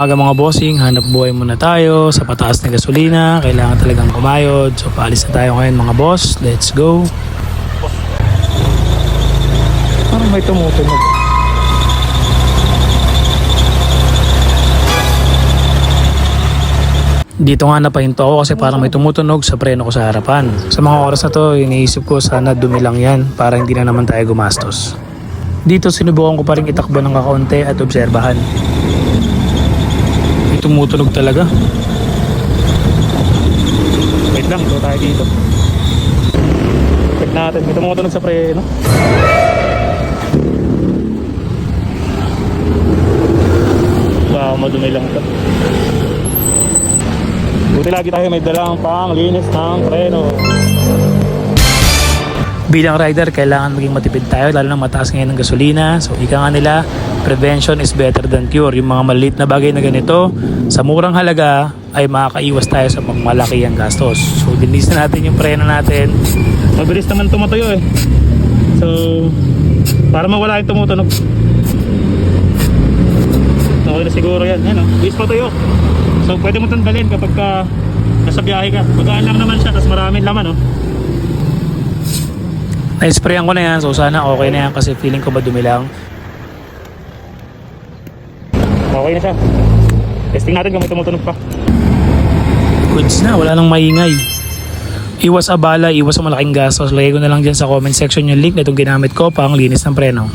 Mga bossing, hanap buhay muna tayo sa pataas na gasolina. Kailangan talagang kumayod. So paalis na tayo ngayon mga boss. Let's go. Parang may tumutunog. Dito nga napahinto ako kasi parang may tumutunog sa preno ko sa harapan. Sa mga oras na to, iniisip ko sana dumi lang yan para hindi na naman tayo gumastos. Dito sinubukan ko pa rin itakbo ng kakaunti at obserbahan. Tumutunog talaga. Wait lang, ito tayo dito. Check natin, may tumutunog sa preno. Wow, madumi lang ito. Buti lagi tayo may dalang panglinis ng preno. Bilang rider, kailangan maging matipid tayo lalo na mataas ngayon ng gasolina. So ika nga nila, prevention is better than cure. Yung mga maliit na bagay na ganito, sa murang halaga ay makakaiwas tayo sa malaki ang gastos. So dinisin natin yung preno natin. Mabilis naman tumatuyo eh. So para mawala yung tumutunog. Okay na siguro yan. Yan o, bilis patuyo. So pwede mo tanggalin kapag nasa biyahe ka. Magaan lang naman siya, tapos maraming laman o. Na-sprayan ko na yan, so sana okay na yan kasi feeling ko madumi lang. Okay na siya. Testing natin kung may tumutunog pa. Goods na, wala nang maingay. Iwas abala, iwas sa malaking gastos. Lagay ko na lang dyan sa comment section yung link na itong ginamit ko pang linis ng preno.